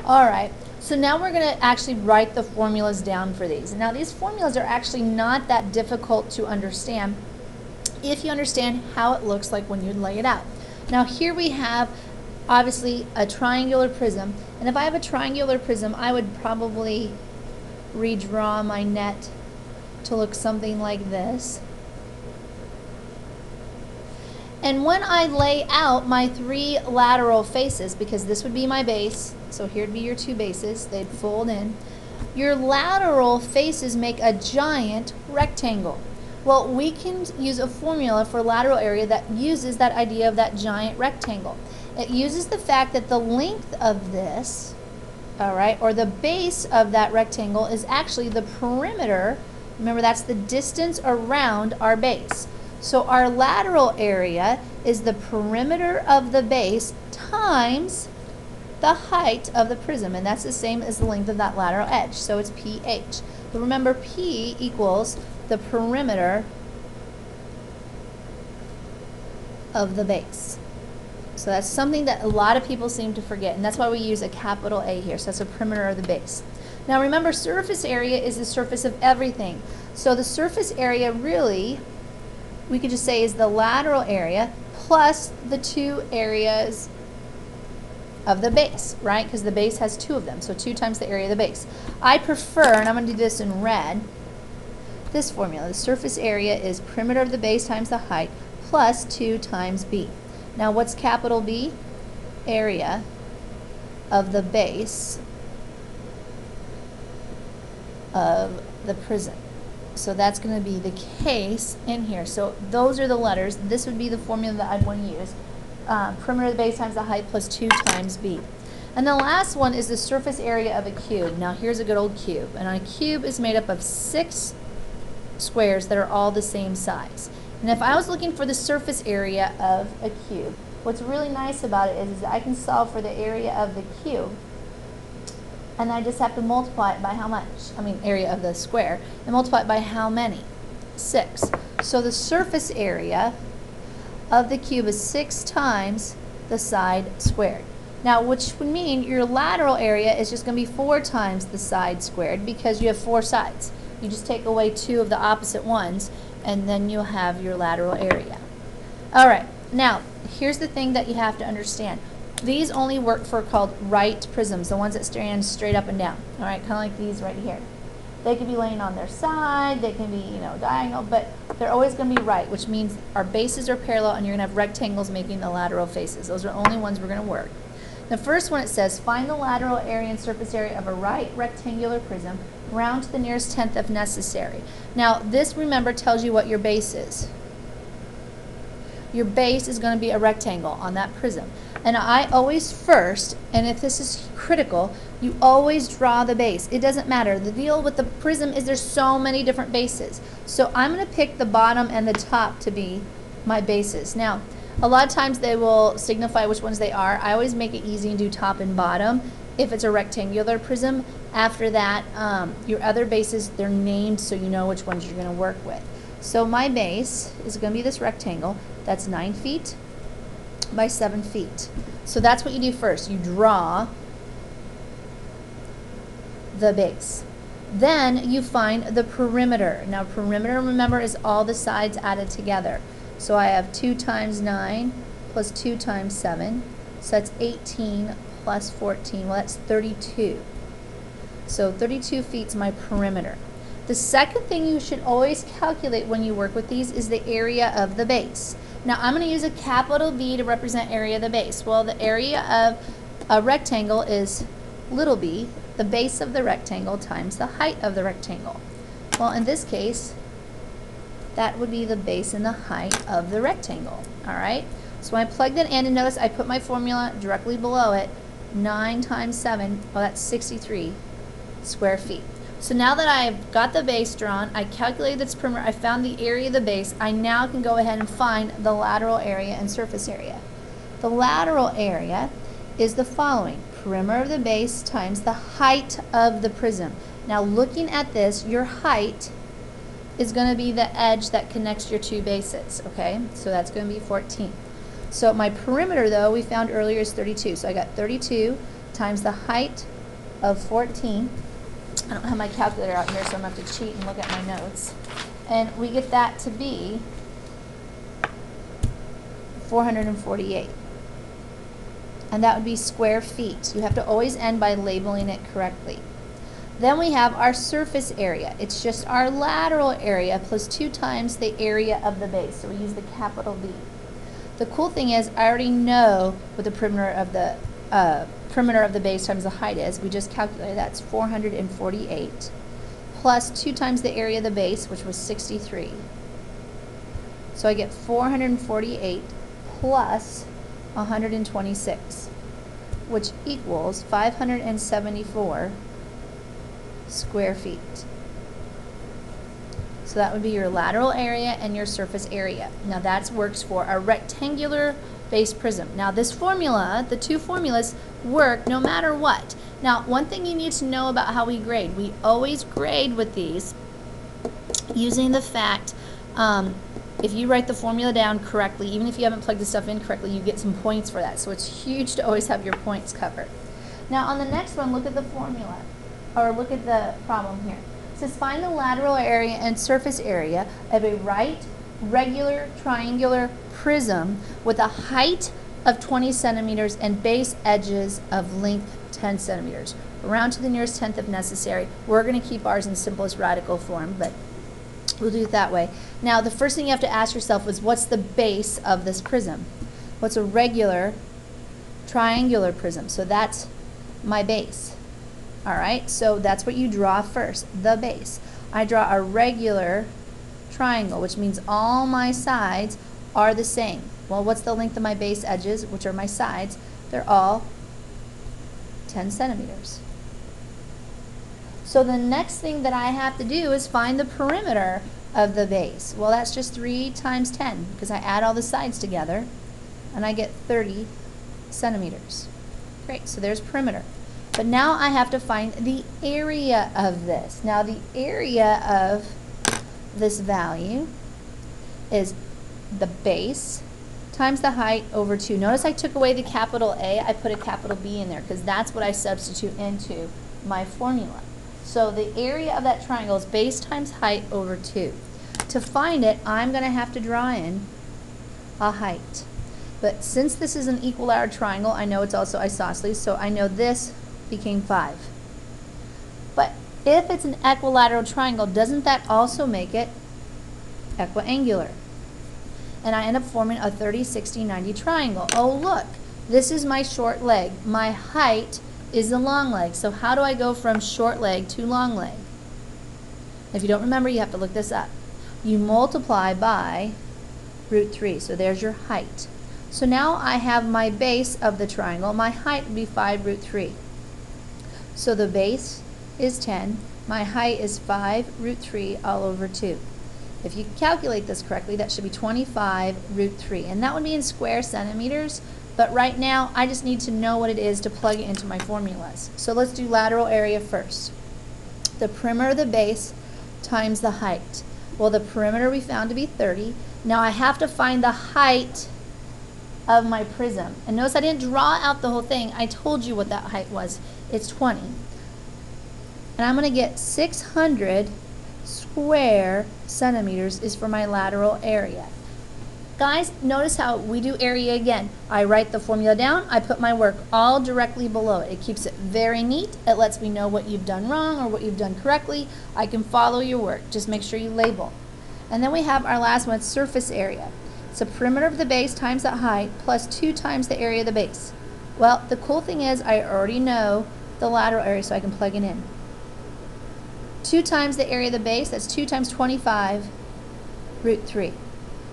All right, so now we're going to actually write the formulas down for these. Now these formulas are actually not that difficult to understand if you understand how it looks like when you lay it out. Now here we have obviously a triangular prism, and if I have a triangular prism, I would probably redraw my net to look something like this. And when I lay out my three lateral faces, because this would be my base, so here would be your two bases, they'd fold in, your lateral faces make a giant rectangle. Well, we can use a formula for lateral area that uses that idea of that giant rectangle. It uses the fact that the length of this, all right, or the base of that rectangle is actually the perimeter. Remember, that's the distance around our base. So our lateral area is the perimeter of the base times the height of the prism, and that's the same as the length of that lateral edge, so it's pH. But remember, P equals the perimeter of the base. So that's something that a lot of people seem to forget, and that's why we use a capital A here. So that's the perimeter of the base. Now remember, surface area is the surface of everything. So the surface area really, we could just say, is the lateral area plus the two areas of the base, right? Because the base has two of them, so 2 times the area of the base. I prefer, and I'm going to do this in red, this formula. The surface area is perimeter of the base times the height plus 2 times B. Now what's capital B? Area of the base of the prism. So that's going to be the case in here. So those are the letters. This would be the formula that I'd want to use. Perimeter of the base times the height plus 2 times B. And the last one is the surface area of a cube. Now here's a good old cube. And a cube is made up of 6 squares that are all the same size. And if I was looking for the surface area of a cube, what's really nice about it is that I can solve for the area of the cube, and I just have to multiply it by how much? I mean, area of the square, and multiply it by how many? 6. So the surface area of the cube is 6 times the side squared. Now, which would mean your lateral area is just going to be 4 times the side squared, because you have 4 sides. You just take away 2 of the opposite ones, and then you'll have your lateral area. All right, now here's the thing that you have to understand. These only work for called right prisms, the ones that stand straight up and down. All right, kind of like these right here. They can be laying on their side, they can be, you know, diagonal, but they're always going to be right, which means our bases are parallel and you're going to have rectangles making the lateral faces. Those are the only ones we're going to work. The first one, it says, find the lateral area and surface area of a right rectangular prism, round to the nearest tenth if necessary. Now, this, remember, tells you what your base is. Your base is going to be a rectangle on that prism. And I always first, and if this is critical, you always draw the base. It doesn't matter. The deal with the prism is there's so many different bases. So I'm going to pick the bottom and the top to be my bases. Now, a lot of times they will signify which ones they are. I always make it easy and do top and bottom if it's a rectangular prism. After that, your other bases, they're named so you know which ones you're going to work with. So my base is going to be this rectangle. That's 9 feet by 7 feet. So that's what you do first. You draw the base. Then you find the perimeter. Now perimeter, remember, is all the sides added together. So I have 2 times 9 plus 2 times 7. So that's 18 plus 14. Well, that's 32. So 32 feet is my perimeter. The second thing you should always calculate when you work with these is the area of the base. Now I'm going to use a capital V to represent area of the base. Well, the area of a rectangle is little b, the base of the rectangle times the height of the rectangle. Well, in this case, that would be the base and the height of the rectangle. All right? So when I plug that in, and notice I put my formula directly below it, 9 times 7, well, that's 63 square feet. So now that I've got the base drawn, I calculated its perimeter, I found the area of the base, I now can go ahead and find the lateral area and surface area. The lateral area is the following: perimeter of the base times the height of the prism. Now looking at this, your height is going to be the edge that connects your two bases, okay? So that's going to be 14. So my perimeter, though, we found earlier is 32. So I got 32 times the height of 14. I don't have my calculator out here, so I'm going to have to cheat and look at my notes. And we get that to be 448. And that would be square feet. You have to always end by labeling it correctly. Then we have our surface area. It's just our lateral area plus 2 times the area of the base. So we use the capital B. The cool thing is I already know what the perimeter of the base times the height is. We just calculated that's 448 plus 2 times the area of the base, which was 63. So I get 448 plus 126, which equals 574 square feet. So that would be your lateral area and your surface area. Now that works for a rectangular base prism. Now this formula, the two formulas, work no matter what. Now one thing you need to know about how we grade, we always grade with these using the fact if you write the formula down correctly, even if you haven't plugged the stuff in correctly, you get some points for that. So it's huge to always have your points covered. Now on the next one, look at the formula, or look at the problem here. It says find the lateral area and surface area of a right regular triangular prism with a height of 20 centimeters and base edges of length 10 centimeters. Round to the nearest tenth if necessary. We're going to keep ours in simplest radical form, but we'll do it that way. Now, the first thing you have to ask yourself is, what's the base of this prism? What's a regular triangular prism? So that's my base. All right, so that's what you draw first, the base. I draw a regular triangle, which means all my sides are the same. Well, what's the length of my base edges, which are my sides? They're all 10 centimeters. So the next thing that I have to do is find the perimeter of the base. Well, that's just 3 times 10, because I add all the sides together, and I get 30 centimeters. Great, so there's perimeter. But now I have to find the area of this. Now the area of this value is the base times the height over 2. Notice I took away the capital A, I put a capital B in there, because that's what I substitute into my formula. So the area of that triangle is base times height over 2. To find it, I'm going to have to draw in a height. But since this is an equilateral triangle, I know it's also isosceles, so I know this became 5. But if it's an equilateral triangle, doesn't that also make it equiangular? And I end up forming a 30, 60, 90 triangle. Oh, look, this is my short leg. My height is the long leg. So how do I go from short leg to long leg? If you don't remember, you have to look this up. You multiply by root 3. So there's your height. So now I have my base of the triangle. My height would be 5 root 3. So the base is 10. My height is 5 root 3 all over 2. If you calculate this correctly, that should be 25 root 3. And that would be in square centimeters. But right now, I just need to know what it is to plug it into my formulas. So let's do lateral area first. The perimeter of the base times the height. Well, the perimeter we found to be 30. Now I have to find the height of my prism. And notice I didn't draw out the whole thing. I told you what that height was. It's 20. And I'm going to get 600 square centimeters is for my lateral area. Guys, notice how we do area again. I write the formula down, I put my work all directly below it. It keeps it very neat. It lets me know what you've done wrong or what you've done correctly. I can follow your work. Just make sure you label. And then we have our last one, surface area. It's the perimeter of the base times the height plus 2 times the area of the base. Well, the cool thing is I already know the lateral area, so I can plug it in. 2 times the area of the base, that's 2 times 25 root 3.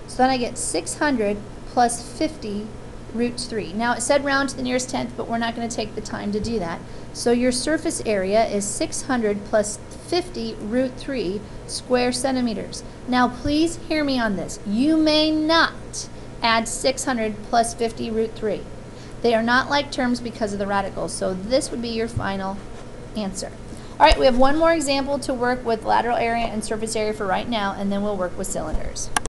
So then I get 600 plus 50 root 3. Now it said round to the nearest tenth, but we're not going to take the time to do that. So your surface area is 600 plus 50 root 3 square centimeters. Now please hear me on this. You may not add 600 plus 50 root 3. They are not like terms because of the radicals, so this would be your final answer. All right, we have one more example to work with lateral area and surface area for right now, and then we'll work with cylinders.